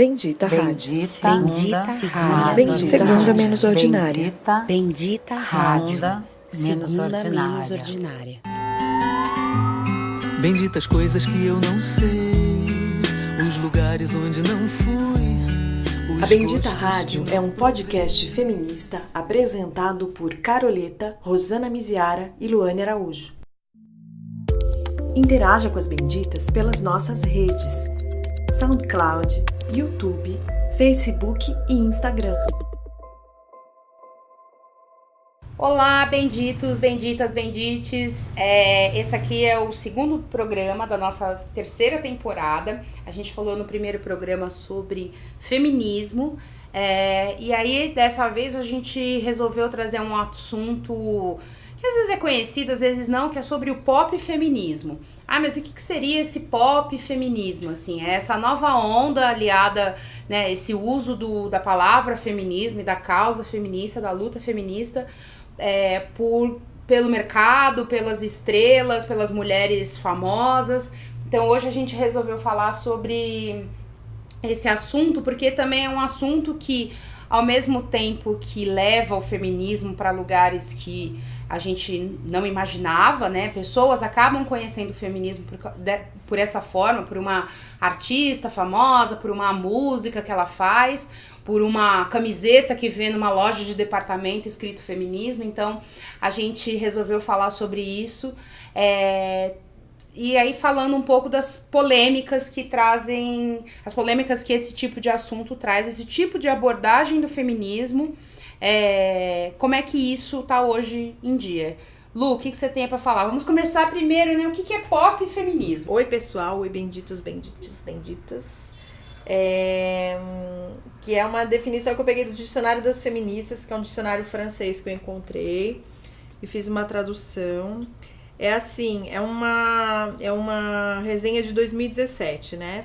Bendita Rádio. Bendita Rádio. Bendita Segunda Menos Ordinária. Bendita Rádio. Segunda Menos Ordinária. Benditas coisas que eu não sei, os lugares onde não fui. A Bendita Rádio é um podcast feminista apresentado por Caroleta, Rosana Miziara e Luane Araújo. Interaja com as Benditas pelas nossas redes: SoundCloud, YouTube, Facebook e Instagram. Olá, benditos, benditas, bendites. Esse aqui é o segundo programa da nossa terceira temporada. A gente falou no primeiro programa sobre feminismo. E aí, dessa vez, a gente resolveu trazer um assunto que às vezes é conhecido, às vezes não, que é sobre o pop feminismo. Mas o que seria esse pop feminismo? Assim, é essa nova onda aliada, né, esse uso da palavra feminismo e da causa feminista, da luta feminista, pelo mercado, pelas estrelas, pelas mulheres famosas. Então hoje a gente resolveu falar sobre esse assunto, porque também é um assunto que, ao mesmo tempo que leva o feminismo para lugares que a gente não imaginava, né? Pessoas acabam conhecendo o feminismo por essa forma, por uma artista famosa, por uma música que ela faz, por uma camiseta que vê numa loja de departamento escrito feminismo. Então a gente resolveu falar sobre isso, e aí falando um pouco das polêmicas que trazem, as polêmicas que esse tipo de assunto traz, esse tipo de abordagem do feminismo, como é que isso tá hoje em dia. Lu, o que você tem pra falar? Vamos começar primeiro, né? O que é pop feminismo? Oi, pessoal. Oi, benditos, benditas, benditas. Que é uma definição que eu peguei do Dicionário das Feministas, que é um dicionário francês que eu encontrei e fiz uma tradução. É uma resenha de 2017, né?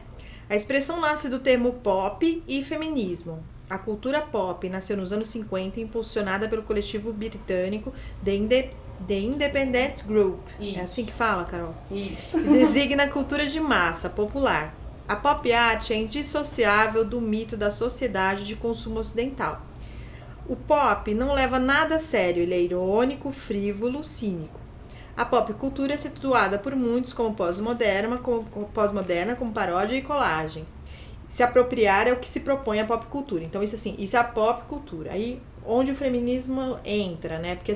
A expressão nasce do termo pop e feminismo. A cultura pop nasceu nos anos 50, impulsionada pelo coletivo britânico The Independent Group. Isso. É assim que fala, Carol? Isso. Designa a cultura de massa, popular. A pop art é indissociável do mito da sociedade de consumo ocidental. O pop não leva nada a sério, ele é irônico, frívolo, cínico. A pop cultura é situada por muitos como pós-moderna, como paródia e colagem. Se apropriar é o que se propõe a pop cultura. Então, isso é a pop cultura. Aí, onde o feminismo entra, né? Porque,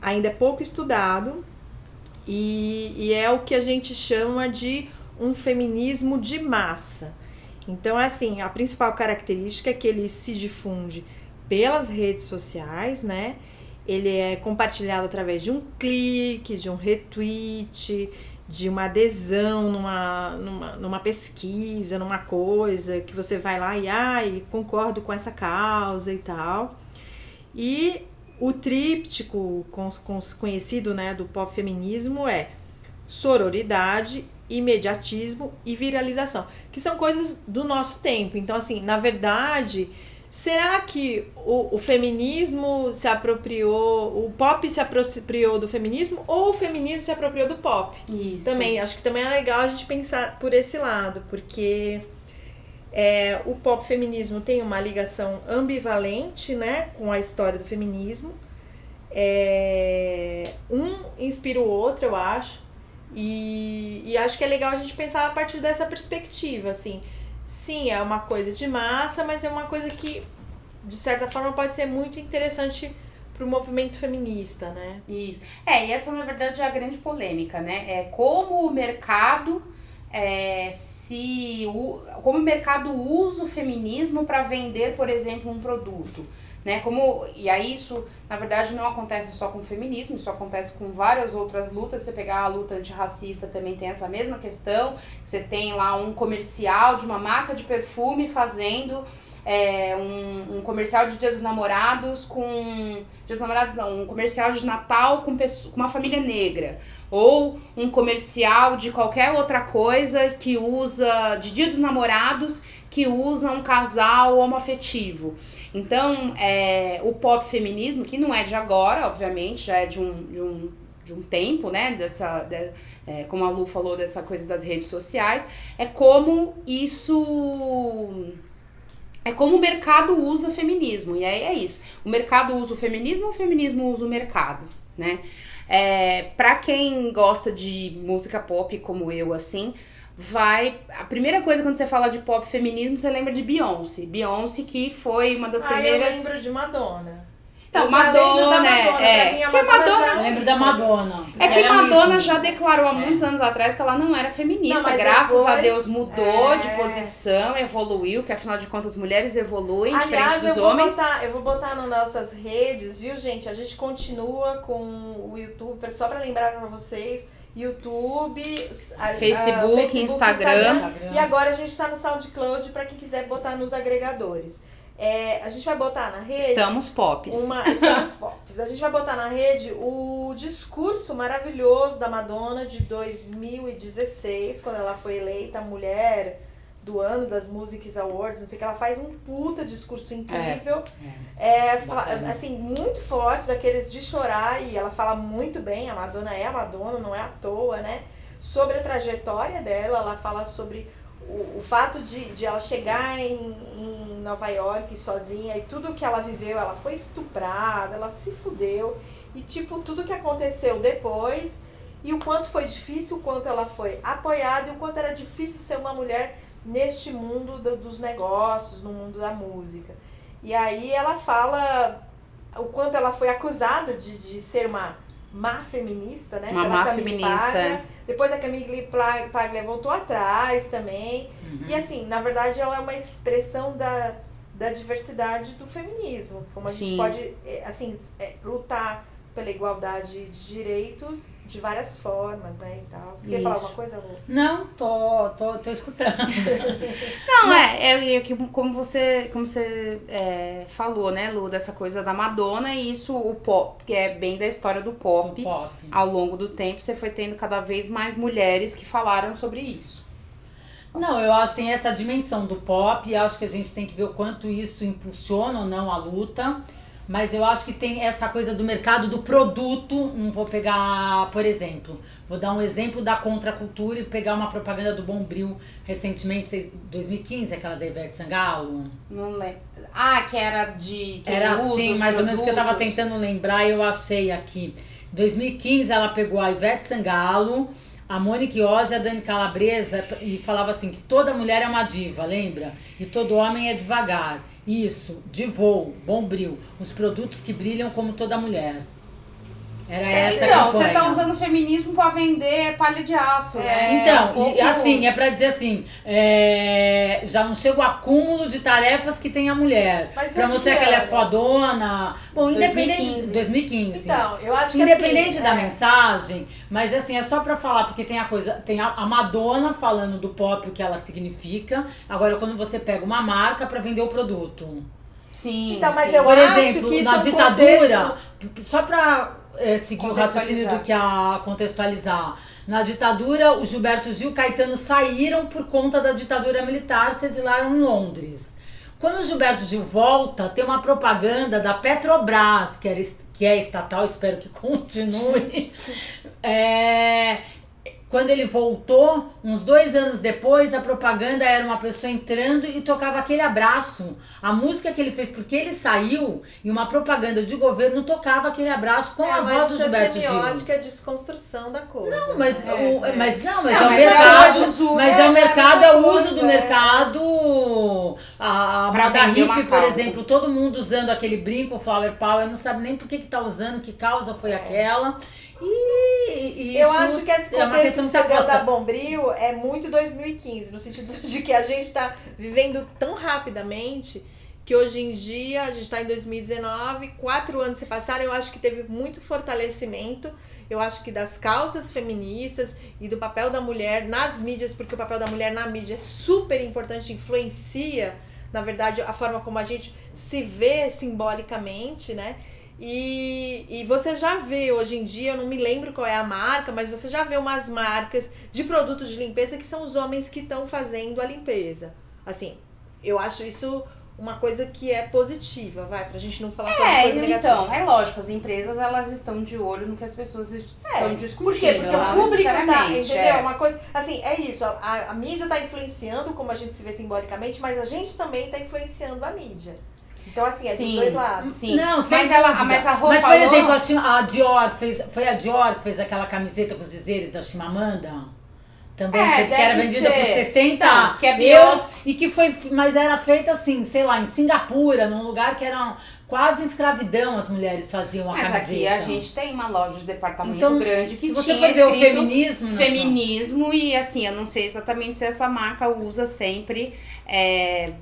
ainda é pouco estudado e é o que a gente chama de um feminismo de massa. Então, a principal característica é que ele se difunde pelas redes sociais, né? Ele é compartilhado através de um clique, de um retweet, de uma adesão numa pesquisa, numa coisa, que você vai lá e concordo com essa causa e tal. E o tríptico conhecido, né, do pop feminismo é sororidade, imediatismo e viralização, que são coisas do nosso tempo. Então, na verdade, será que o feminismo se apropriou, o pop se apropriou do feminismo ou o feminismo se apropriou do pop? Isso. Também, acho que também é legal a gente pensar por esse lado, porque o pop feminismo tem uma ligação ambivalente, né, com a história do feminismo. Um inspira o outro, eu acho, e acho que é legal a gente pensar a partir dessa perspectiva, Sim, é uma coisa de massa, mas é uma coisa que, de certa forma, pode ser muito interessante para o movimento feminista, né? Isso. E essa, na verdade, é a grande polêmica, né? Como o mercado usa o feminismo para vender, por exemplo, um produto, né? E aí isso, na verdade, não acontece só com o feminismo, isso acontece com várias outras lutas. Você pegar a luta antirracista, também tem essa mesma questão. Você tem lá um comercial de uma marca de perfume fazendo um comercial de Dia dos Namorados um comercial de Natal com uma família negra, ou um comercial de qualquer outra coisa que usa, de Dia dos Namorados, que usa um casal homoafetivo. Então, o pop feminismo, que não é de agora, obviamente, já é de um tempo, né, como a Lu falou, dessa coisa das redes sociais, é como o mercado usa feminismo, e aí é isso. O mercado usa o feminismo usa o mercado, né? Pra quem gosta de música pop como eu, assim, a primeira coisa quando você fala de pop feminismo, você lembra de Beyoncé. Beyoncé, que foi uma das primeiras... eu lembro de Madonna. Então, Madonna, Eu lembro da Madonna. É que Madonna já declarou há muitos anos atrás que ela não era feminista. Graças a Deus mudou de posição, evoluiu, que afinal de contas mulheres evoluem, diferente dos homens. Eu vou botar nas nossas redes, viu, gente? A gente continua com o YouTube, só pra lembrar pra vocês, YouTube, Facebook, Instagram. E agora a gente tá no SoundCloud pra quem quiser botar nos agregadores. A gente vai botar na rede... Estamos pops. Estamos pops. A gente vai botar na rede o discurso maravilhoso da Madonna de 2016, quando ela foi eleita Mulher do Ano das Music Awards, não sei o que, ela faz um puta discurso incrível, assim, muito forte, daqueles de chorar, e ela fala muito bem, a Madonna é a Madonna, não é à toa, né? Sobre a trajetória dela, ela fala sobre o fato de ela chegar em Nova York sozinha e tudo que ela viveu, ela foi estuprada, ela se fudeu, e tipo, tudo que aconteceu depois, e o quanto foi difícil, o quanto ela foi apoiada, e o quanto era difícil ser uma mulher neste mundo dos negócios, no mundo da música. E aí ela fala o quanto ela foi acusada de ser uma má feminista, né? Uma má feminista. Depois a Camille Paglia voltou atrás também. E assim, na verdade ela é uma expressão da diversidade do feminismo. Como a gente pode, assim, lutar pela igualdade de direitos de várias formas, né, e tal. Você quer falar alguma coisa, Lu? Não, tô escutando. Não, como você falou, né, Lu, dessa coisa da Madonna, e isso, o pop, que é bem da história do pop. Ao longo do tempo, você foi tendo cada vez mais mulheres que falaram sobre isso. Não, eu acho que tem essa dimensão do pop, e acho que a gente tem que ver o quanto isso impulsiona ou não a luta. Mas eu acho que tem essa coisa do mercado do produto. Não vou pegar, por exemplo, vou dar um exemplo da contracultura e pegar uma propaganda do Bombril recentemente, 2015, aquela da Ivete Sangalo. Não lembro. Que era de... Era assim, mais ou menos, que eu tava tentando lembrar e eu achei aqui. Em 2015 ela pegou a Ivete Sangalo, a Monique Oz e a Dani Calabresa e falava assim que toda mulher é uma diva, lembra? E todo homem é devagar. Isso, Divol, Bombril, os produtos que brilham como toda mulher. Era essa Então, campanha. você tá usando o feminismo pra vender palha de aço, né? Então, e assim, é pra dizer assim, já não chega o acúmulo de tarefas que tem a mulher. Mas pra mostrar que ela é fodona. Bom, 2015. Então, eu acho que independente assim, da mensagem, mas assim, é só pra falar, porque tem a Madonna falando do pop, o que ela significa. Agora, quando você pega uma marca pra vender o produto. Sim. Então, mas sim. eu Por acho exemplo, que isso na é um ditadura, contexto... só pra seguir o raciocínio do que a contextualizar. Na ditadura, o Gilberto Gil e Caetano saíram por conta da ditadura militar, se exilaram em Londres. Quando o Gilberto Gil volta, tem uma propaganda da Petrobras, que é estatal, espero que continue. Quando ele voltou, uns 2 anos depois, a propaganda era uma pessoa entrando e tocava aquele abraço. A música que ele fez porque ele saiu, e uma propaganda de governo tocava aquele abraço com a voz do Gilberto Gil. Mas semiótica é desconstrução da coisa. Não, mas é o mercado. É o uso do mercado. A moda hippie, por exemplo, todo mundo usando aquele brinco, flower power, não sabe nem por que tá usando, que causa foi aquela. E eu acho que esse contexto que você deu da da Bombril é muito 2015, no sentido de que a gente está vivendo tão rapidamente que hoje em dia, a gente está em 2019, 4 anos se passaram, eu acho que teve muito fortalecimento, eu acho que das causas feministas e do papel da mulher nas mídias, porque o papel da mulher na mídia é super importante, influencia, na verdade, a forma como a gente se vê simbolicamente, né? E você já vê hoje em dia, eu não me lembro qual é a marca, mas você já vê umas marcas de produtos de limpeza que são os homens que estão fazendo a limpeza. Assim, eu acho isso uma coisa que é positiva, pra gente não falar só de coisa negativa. Então, é lógico, as empresas, elas estão de olho no que as pessoas estão discutindo. Por quê? Porque o público tá, entendeu? Uma coisa, assim, é isso, a mídia tá influenciando, como a gente se vê simbolicamente, mas a gente também tá influenciando a mídia. Então, assim, é dos dois lados. Sim, Não, mas a Rô Mas, por falou... exemplo, a Dior foi a Dior que fez aquela camiseta com os dizeres da Chimamanda? Também, que era vendida por 70 então, que é euros e que foi, mas era feita assim, sei lá, em Singapura, num lugar que era quase escravidão, as mulheres faziam a camiseta. Mas aqui a gente tem uma loja de departamento então, grande que se você tinha for ver escrito o feminismo e assim, eu não sei exatamente se essa marca usa sempre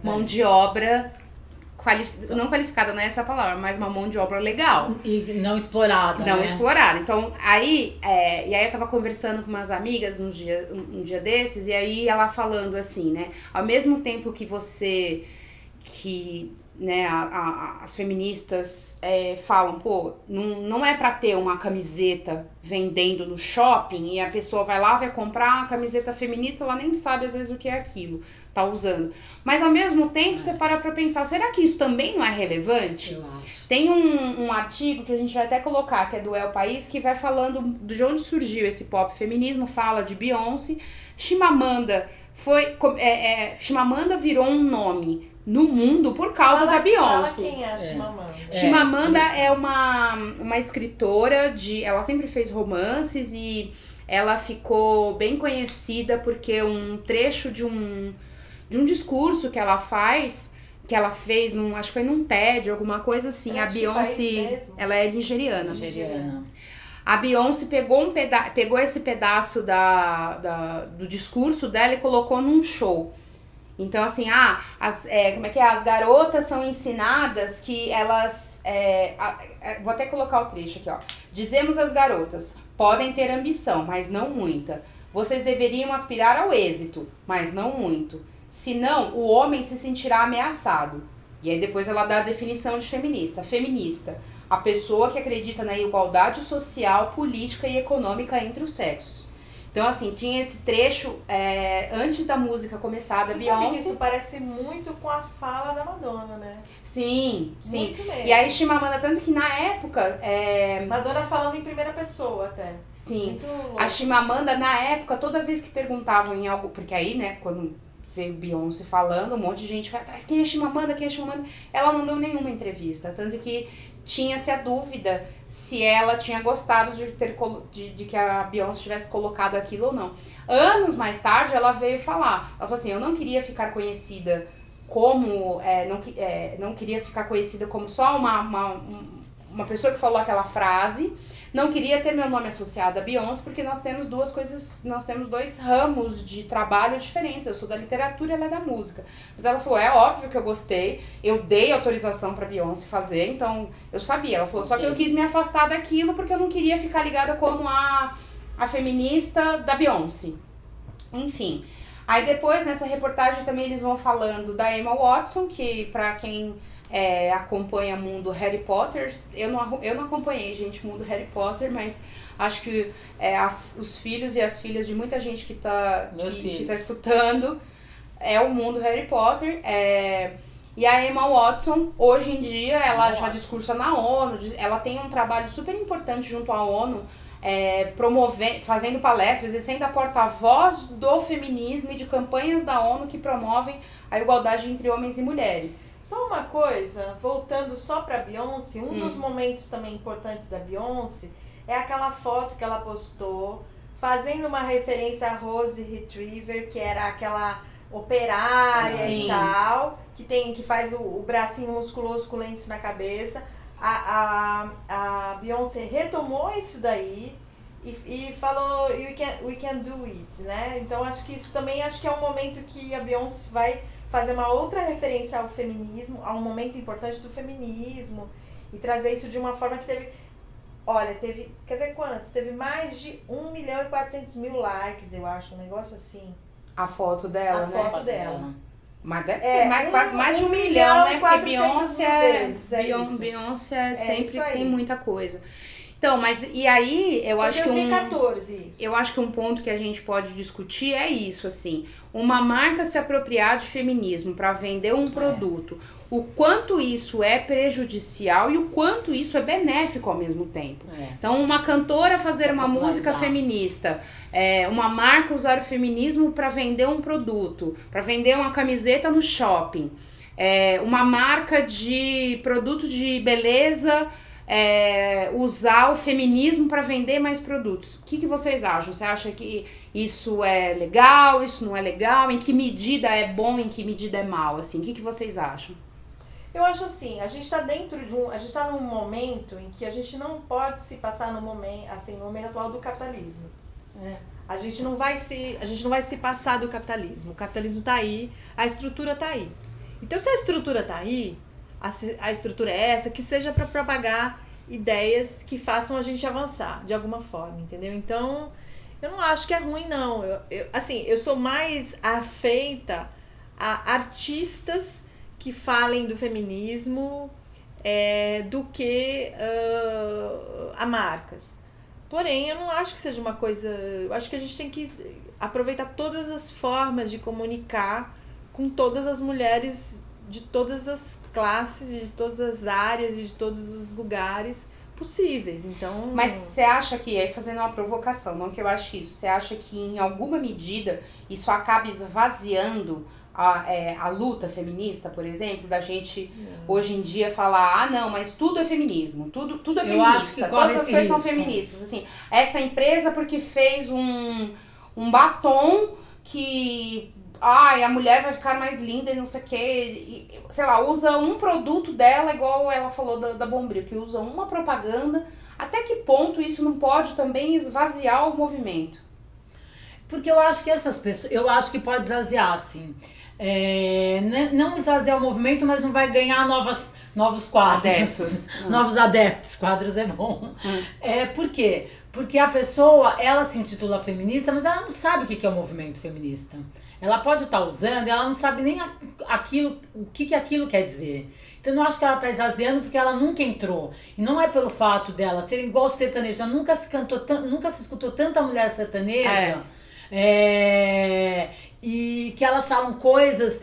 mão de obra não qualificada, não é essa palavra, mas uma mão de obra legal. E não explorada. Não né? explorada. Então, aí, e aí eu tava conversando com umas amigas um dia desses, e aí ela falando assim, né? Ao mesmo tempo que né, as feministas falam, pô, não é pra ter uma camiseta vendendo no shopping e a pessoa vai lá, vai comprar a camiseta feminista, ela nem sabe às vezes o que é aquilo, tá usando. Mas ao mesmo tempo você para pra pensar, será que isso também não é relevante? Eu acho. Tem um artigo que a gente vai até colocar, que é do El País, que vai falando de onde surgiu esse pop feminismo, fala de Beyoncé. Chimamanda Chimamanda virou um nome no mundo por causa da Beyoncé. Fala quem é a Chimamanda. Chimamanda é uma escritora ela sempre fez romances e ela ficou bem conhecida porque um trecho de um discurso que ela fez, acho que foi num TED, alguma coisa assim. A Beyoncé, ela é nigeriana. A Beyoncé pegou esse pedaço do discurso dela e colocou num show. Então, assim, como é que é? As garotas são ensinadas que elas... vou até colocar o trecho aqui, ó. Dizemos às garotas, podem ter ambição, mas não muita. Vocês deveriam aspirar ao êxito, mas não muito. Senão, o homem se sentirá ameaçado. E aí depois ela dá a definição de feminista. Feminista, a pessoa que acredita na igualdade social, política e econômica entre os sexos. Então, assim, tinha esse trecho antes da música começar, da Beyoncé. Sabe que isso parece muito com a fala da Madonna, né? Sim. Muito mesmo. E aí Chimamanda, tanto que na época... Madonna falando em primeira pessoa até. Sim. Muito louco. A Chimamanda, na época, toda vez que perguntavam em algo... Porque aí, né, quando veio Beyoncé falando, um monte de gente foi atrás, quem é Chimamanda, quem é Chimamanda? Ela não deu nenhuma entrevista, tanto que tinha-se a dúvida se ela tinha gostado de que a Beyoncé tivesse colocado aquilo ou não. Anos mais tarde, ela veio falar, ela falou assim, eu não queria ficar conhecida como, não queria ficar conhecida como só uma pessoa que falou aquela frase, não queria ter meu nome associado a Beyoncé, porque nós temos dois ramos de trabalho diferentes. Eu sou da literatura e ela é da música. Mas ela falou, é óbvio que eu gostei, eu dei autorização pra Beyoncé fazer, então eu sabia. Ela falou, só que eu quis me afastar daquilo porque eu não queria ficar ligada como a feminista da Beyoncé. Enfim. Aí depois, nessa reportagem, também eles vão falando da Emma Watson, que pra quem... acompanha o mundo Harry Potter. Eu não acompanhei, gente, o mundo Harry Potter, mas acho que os filhos e as filhas de muita gente que tá escutando é o mundo Harry Potter. E a Emma Watson, hoje em dia, ela já discursa na ONU, ela tem um trabalho super importante junto à ONU, fazendo palestras e sendo a porta-voz do feminismo e de campanhas da ONU que promovem a igualdade entre homens e mulheres. Só uma coisa, voltando só pra Beyoncé, dos momentos também importantes da Beyoncé é aquela foto que ela postou, fazendo uma referência a Rose Retriever, que era aquela operária e tal, que faz o bracinho musculoso com lenço na cabeça. A Beyoncé retomou isso daí e falou, we can do it, né? Então acho que isso também é um momento que a Beyoncé vai fazer uma outra referência ao feminismo, a um momento importante do feminismo, e trazer isso de uma forma que teve... Olha, quer ver quantos? Teve mais de 1.400.000 likes, eu acho, um negócio assim. A foto dela, né? A foto dela. Mas deve ser mais de 1 milhão, né? Porque Beyoncé sempre tem muita coisa. Então, mas e aí eu acho que 2014 isso. Eu acho que um ponto que a gente pode discutir é isso, assim, uma marca se apropriar de feminismo para vender um produto, o quanto isso é prejudicial e o quanto isso é benéfico ao mesmo tempo. Então, uma cantora fazer uma música feminista, uma marca usar o feminismo para vender um produto, para vender uma camiseta no shopping, uma marca de produto de beleza usar o feminismo para vender mais produtos. O que vocês acham? Você acha que isso é legal, isso não é legal? Em que medida é bom, em que medida é mal? Assim, o que vocês acham? Eu acho assim, a gente está dentro de a gente está num momento em que a gente não pode se passar no momento atual do capitalismo. A gente não vai se passar do capitalismo. O capitalismo está aí, a estrutura está aí. Então, se a estrutura está aí, a estrutura é essa, que seja para propagar ideias que façam a gente avançar de alguma forma, entendeu? Então, eu não acho que é ruim, não. Eu sou mais afeita a artistas que falem do feminismo do que a marcas. Porém, eu não acho que seja uma coisa... Eu acho que a gente tem que aproveitar todas as formas de comunicar com todas as mulheres de todas as classes, de todas as áreas, de todos os lugares possíveis. Então... Mas você acha que, aí fazendo uma provocação, não que eu ache isso, você acha que em alguma medida isso acaba esvaziando a luta feminista, por exemplo, da gente hoje em dia falar, não, mas tudo é feminismo, tudo é feminista, todas as coisas são feministas, assim, essa empresa porque fez um batom que a mulher vai ficar mais linda e não sei o que, sei lá, usa um produto dela, igual ela falou da Bombril, que usa uma propaganda. Até que ponto isso não pode também esvaziar o movimento? Porque eu acho que essas pessoas, eu acho que pode esvaziar, assim. Não esvaziar o movimento, mas não vai ganhar novos quadros. Adeptos. Novos adeptos. Quadros é bom. Por quê? Porque a pessoa, ela se intitula feminista, mas ela não sabe o que é o movimento feminista. Ela pode estar usando e ela não sabe nem o que aquilo quer dizer. Então eu não acho que ela está esvaziando porque ela nunca entrou. E não é pelo fato dela ser igual sertaneja, nunca se escutou tanta mulher sertaneja. E que elas falam coisas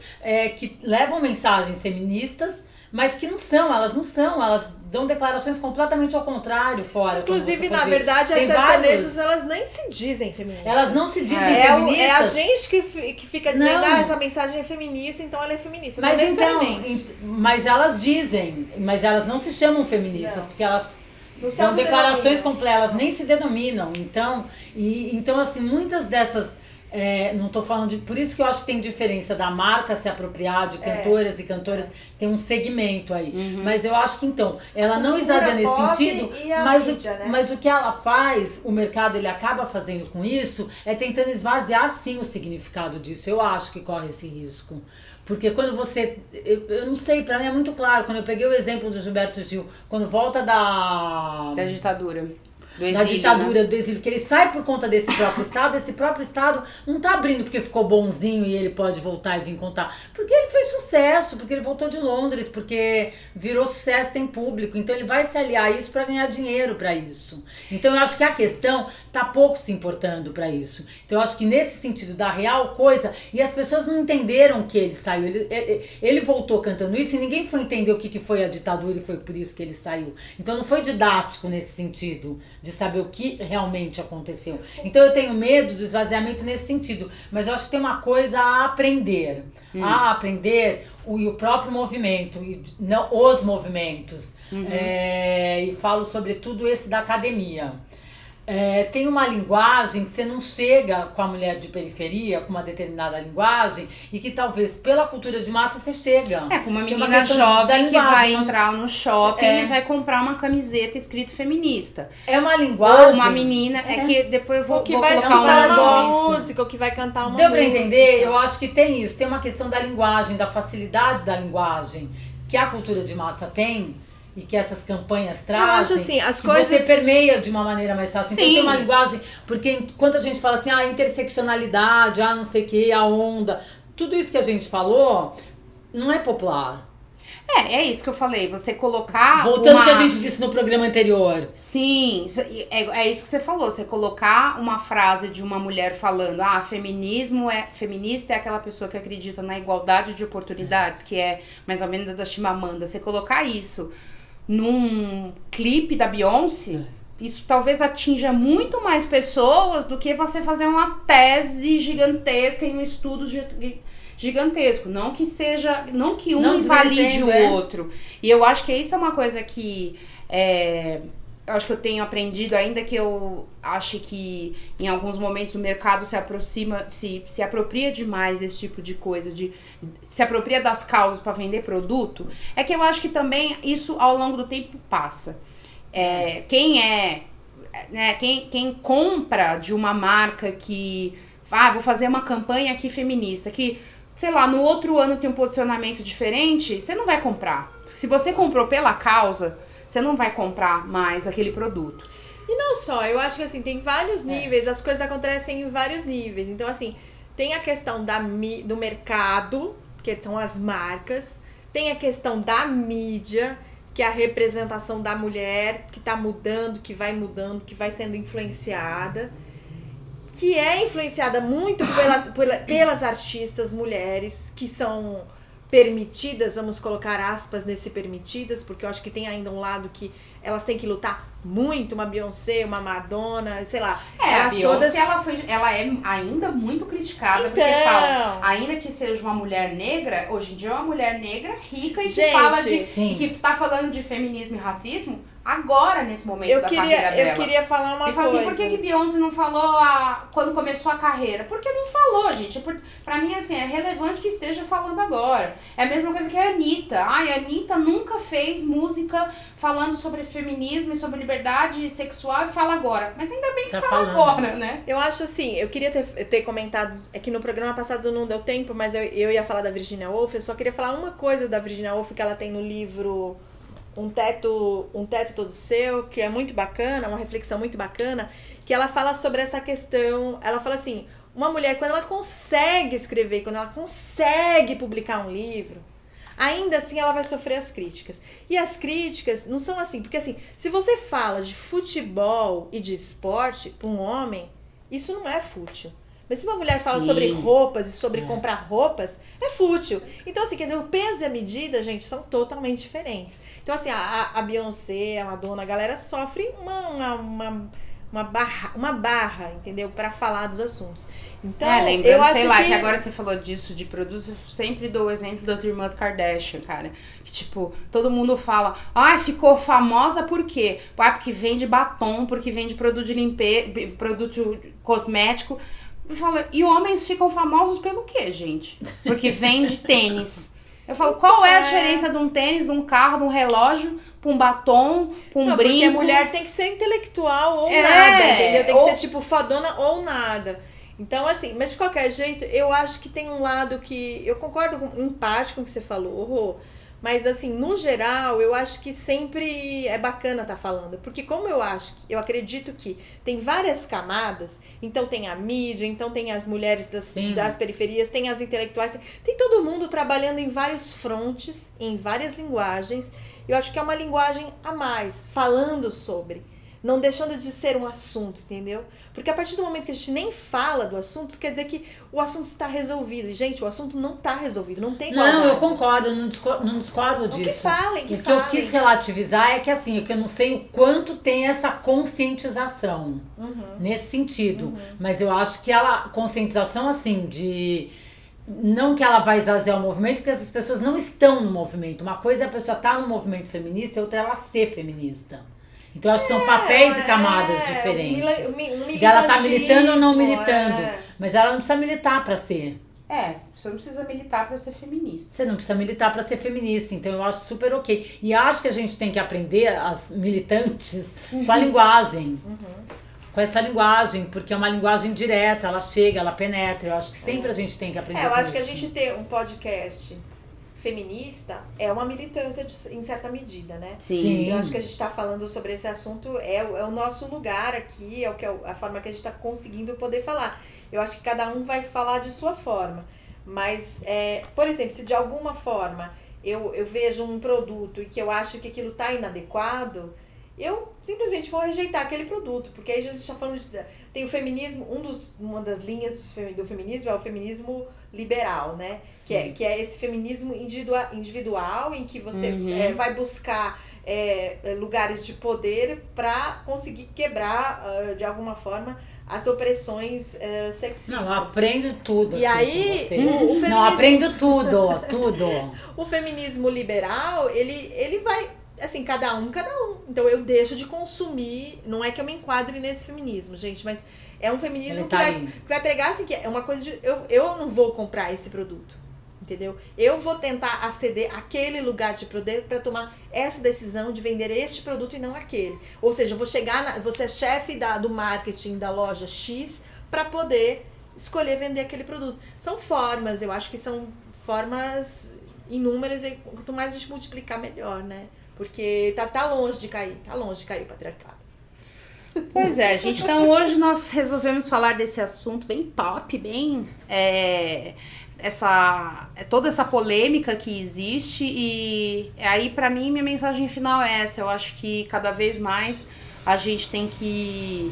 que levam mensagens feministas, mas que elas não são, elas dão declarações completamente ao contrário fora. Inclusive, na verdade, as sertanejas, elas nem se dizem feministas. Elas não se dizem feministas. É a gente que fica dizendo, essa mensagem é feminista, então ela é feminista. Mas não necessariamente. Mas elas dizem, mas elas não se chamam feministas, porque elas são declarações completas, elas nem se denominam. Então assim, muitas dessas... não tô falando de... Por isso que eu acho que tem diferença da marca se apropriar de cantoras e cantoras, tem um segmento aí. Mas eu acho que então, ela não esvazia nesse sentido, mas o que ela faz, o mercado ele acaba fazendo com isso, é tentando esvaziar sim o significado disso. Eu acho que corre esse risco. Porque quando você... Eu não sei, pra mim é muito claro, quando eu peguei o exemplo do Gilberto Gil, quando volta da ditadura. Do exílio, da ditadura, do exílio, que ele sai por conta desse próprio Estado, esse próprio Estado não tá abrindo porque ficou bonzinho e ele pode voltar e vir contar. Porque ele fez sucesso, porque ele voltou de Londres, porque virou sucesso, tem público. Então ele vai se aliar a isso para ganhar dinheiro para isso. Então eu acho que a questão tá pouco se importando para isso. Então eu acho que nesse sentido da real coisa, e as pessoas não entenderam que ele saiu. Ele voltou cantando isso e ninguém foi entender o que foi a ditadura e foi por isso que ele saiu. Então não foi didático nesse sentido, de saber o que realmente aconteceu. Então eu tenho medo do esvaziamento nesse sentido, mas eu acho que tem uma coisa a aprender. A aprender o próprio movimento, e não os movimentos. E falo sobretudo esse da academia. Tem uma linguagem que você não chega com a mulher de periferia, com uma determinada linguagem, e que talvez pela cultura de massa você chega. Com uma menina jovem que vai entrar no shopping e vai comprar uma camiseta escrito feminista. É uma linguagem... Ou uma menina, que depois eu vou que vai colocar uma música, ou que vai cantar uma música. Deu pra música. entender? Eu acho que tem isso. Tem uma questão da linguagem, da facilidade da linguagem, que a cultura de massa tem, e que essas campanhas trazem, eu acho assim, as coisas... você permeia de uma maneira mais fácil. Então Sim. tem uma linguagem, porque enquanto a gente fala assim, interseccionalidade, não sei o que, a onda, tudo isso que a gente falou não é popular. É isso que eu falei, você colocar Voltando ao que a gente disse no programa anterior. Sim, é isso que você falou, você colocar uma frase de uma mulher falando, feminista é aquela pessoa que acredita na igualdade de oportunidades, que é mais ou menos a da Chimamanda, você colocar isso num clipe da Beyoncé, isso talvez atinja muito mais pessoas do que você fazer uma tese gigantesca em um estudo gigantesco, não que um invalide o outro. E eu acho que isso é uma coisa que eu acho que eu tenho aprendido, ainda que eu ache que em alguns momentos o mercado se apropria demais desse tipo de coisa, se apropria das causas para vender produto, é que eu acho que também isso ao longo do tempo passa. Quem compra de uma marca que vou fazer uma campanha aqui feminista, que sei lá, no outro ano tem um posicionamento diferente, você não vai comprar. Se você comprou pela causa, você não vai comprar mais aquele produto. E não só, eu acho que assim, tem vários níveis, as coisas acontecem em vários níveis. Então, assim, tem a questão do mercado, que são as marcas, tem a questão da mídia, que é a representação da mulher, que tá mudando, que vai sendo influenciada, que é influenciada muito pelas artistas mulheres, que são permitidas, vamos colocar aspas nesse permitidas, porque eu acho que tem ainda um lado que elas têm que lutar muito, uma Beyoncé, uma Madonna, sei lá. A Beyoncé, ela é ainda muito criticada, porque fala, ainda que seja uma mulher negra, hoje em dia é uma mulher negra rica e que tá falando de feminismo e racismo agora, nesse momento da carreira dela. Eu queria falar uma coisa. E fala assim, por que Beyoncé não falou quando começou a carreira? Porque não falou, gente. Pra mim, assim, é relevante que esteja falando agora. É a mesma coisa que a Anitta. A Anitta nunca fez música falando sobre feminismo e sobre liberdade sexual e fala agora. Mas ainda bem que fala agora, né? Eu acho assim, eu queria ter comentado, é que no programa passado não deu tempo, mas eu ia falar da Virginia Woolf, eu só queria falar uma coisa da Virginia Woolf que ela tem no livro Um Teto Todo Seu, que é muito bacana, uma reflexão muito bacana, que ela fala sobre essa questão, ela fala assim, uma mulher, quando ela consegue escrever, quando ela consegue publicar um livro, ainda assim ela vai sofrer as críticas. E as críticas não são assim, porque assim, se você fala de futebol e de esporte para um homem, isso não é fútil. Mas se uma mulher fala sobre roupas e sobre comprar roupas, é fútil. Então, assim, quer dizer, o peso e a medida, gente, são totalmente diferentes. Então, assim, a Beyoncé, a Madonna, a galera sofre uma barra, entendeu? Pra falar dos assuntos. Então, lembrando, eu acho que agora você falou disso de produtos, eu sempre dou o exemplo das irmãs Kardashian, cara. Que, tipo, todo mundo fala, ficou famosa por quê? Porque vende batom, porque vende produto de limpeza, produto cosmético. Eu falo, e homens ficam famosos pelo quê, gente? Porque vende tênis. Eu falo, qual é a diferença de um tênis, de um carro, de um relógio, pra um batom, pra um brinco? Porque a mulher tem que ser intelectual ou nada, entendeu? Tem que ser tipo fodona ou nada. Então, assim, mas de qualquer jeito, eu acho que tem um lado que... Eu concordo em parte com o que você falou, Rô, mas assim, no geral, eu acho que sempre é bacana estar falando. Porque como eu acredito que tem várias camadas, então tem a mídia, então tem as mulheres das periferias, tem as intelectuais, tem todo mundo trabalhando em vários frontes, em várias linguagens. Eu acho que é uma linguagem a mais, falando sobre, não deixando de ser um assunto, entendeu? Porque a partir do momento que a gente nem fala do assunto, quer dizer que o assunto está resolvido. E, gente, o assunto não está resolvido, não tem igualdade. Não, eu concordo, não discordo disso. O que falem, O que eu quis relativizar é que, assim, que eu não sei o quanto tem essa conscientização nesse sentido. Mas eu acho que conscientização, assim, de... Não que ela vai esvaziar o movimento, porque essas pessoas não estão no movimento. Uma coisa é a pessoa estar no movimento feminista, outra é ela ser feminista. Então, acho que são papéis e camadas diferentes. Ela tá militando ou não militando. Mas ela não precisa militar pra ser. Você não precisa militar pra ser feminista. Você não precisa militar pra ser feminista. Então, eu acho super ok. E acho que a gente tem que aprender, as militantes, com a linguagem. Com essa linguagem, porque é uma linguagem direta, ela chega, ela penetra. Eu acho que sempre a gente tem que aprender eu acho que a gente ter um podcast feminista é uma militância em certa medida, né? Sim. Eu acho que a gente está falando sobre esse assunto, é o nosso lugar aqui, a forma que a gente está conseguindo poder falar. Eu acho que cada um vai falar de sua forma. Mas, por exemplo, se de alguma forma eu vejo um produto e que eu acho que aquilo tá inadequado, eu simplesmente vou rejeitar aquele produto, porque aí a gente está falando tem o feminismo, uma das linhas do feminismo é o feminismo liberal, né? Que é esse feminismo individual em que você vai buscar lugares de poder para conseguir quebrar, de alguma forma, as opressões sexistas. Não, aprendo tudo. E aí, o feminismo... Não, aprendo tudo. O feminismo liberal, ele vai... Assim, cada um. Então eu deixo de consumir, não é que eu me enquadre nesse feminismo, gente, mas é um feminismo que vai pregar assim, que é uma coisa de... Eu não vou comprar esse produto, entendeu? Eu vou tentar aceder àquele lugar de poder para tomar essa decisão de vender este produto e não aquele. Ou seja, eu vou vou ser chefe do marketing da loja X para poder escolher vender aquele produto. São formas, eu acho que são formas inúmeras, e quanto mais a gente multiplicar, melhor, né? Porque tá longe de cair o patriarcado. Pois é, gente. Então hoje nós resolvemos falar desse assunto bem pop, bem... toda essa polêmica que existe. E aí, pra mim, minha mensagem final é essa. Eu acho que cada vez mais a gente tem que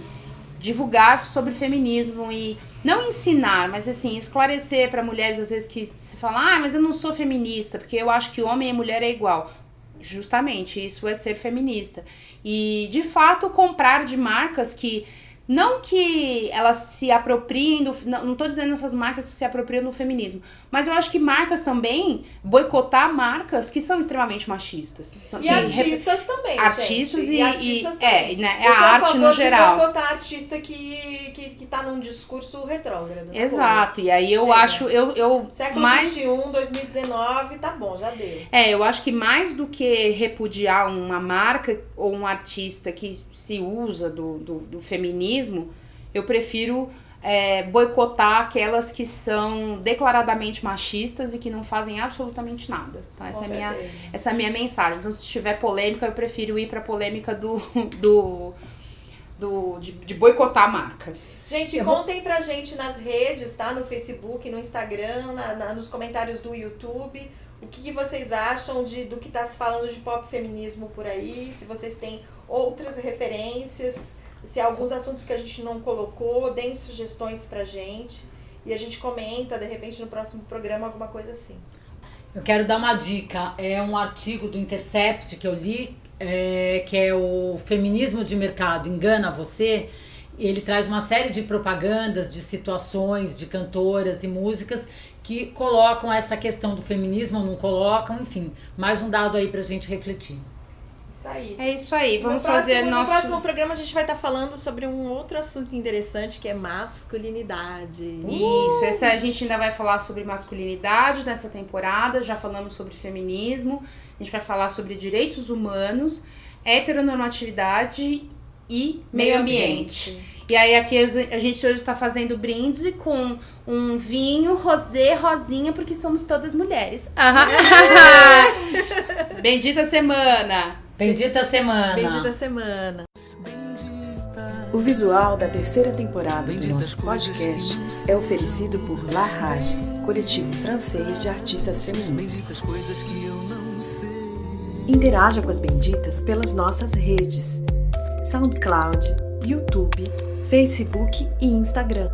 divulgar sobre feminismo e não ensinar, mas assim, esclarecer pra mulheres às vezes que se fala, mas eu não sou feminista, porque eu acho que homem e mulher é igual. Justamente, isso é ser feminista. E, de fato, comprar de marcas que... Não que elas se apropriem não tô dizendo essas marcas que se apropriam do feminismo, mas eu acho que marcas também, boicotar marcas que são extremamente machistas. E artistas também, artistas gente. E artistas também. Né, é a arte no geral. Boicotar artista que tá num discurso retrógrado. Exato, e aí eu acho... Século XXI, 2019, tá bom, já deu. Eu acho que mais do que repudiar uma marca ou um artista que se usa do feminismo, eu prefiro boicotar aquelas que são declaradamente machistas e que não fazem absolutamente nada. Então essa é a minha mensagem. Então se tiver polêmica, eu prefiro ir pra polêmica de boicotar a marca. Gente, contem pra gente nas redes, tá? No Facebook, no Instagram, nos comentários do YouTube, o que vocês acham do que tá se falando de pop feminismo por aí, se vocês têm outras referências, se há alguns assuntos que a gente não colocou, deem sugestões pra gente e a gente comenta, de repente, no próximo programa, alguma coisa assim. Eu quero dar uma dica, é um artigo do Intercept que eu li, que é o Feminismo de Mercado Engana Você. Ele traz uma série de propagandas, de situações, de cantoras e músicas que colocam essa questão do feminismo ou não colocam, enfim, mais um dado aí pra gente refletir. Isso aí. É isso aí, vamos No próximo programa a gente vai estar falando sobre um outro assunto interessante que é masculinidade. Isso, a gente ainda vai falar sobre masculinidade nessa temporada, já falamos sobre feminismo, a gente vai falar sobre direitos humanos, heteronormatividade e meio ambiente. E aí aqui a gente hoje está fazendo brinde com um vinho rosé, rosinha, porque somos todas mulheres. Bendita semana! Bendita semana! Bendita semana! O visual da terceira temporada do nosso podcast é oferecido por La Rage, coletivo francês de artistas feministas. Interaja com as Benditas pelas nossas redes: SoundCloud, YouTube, Facebook e Instagram.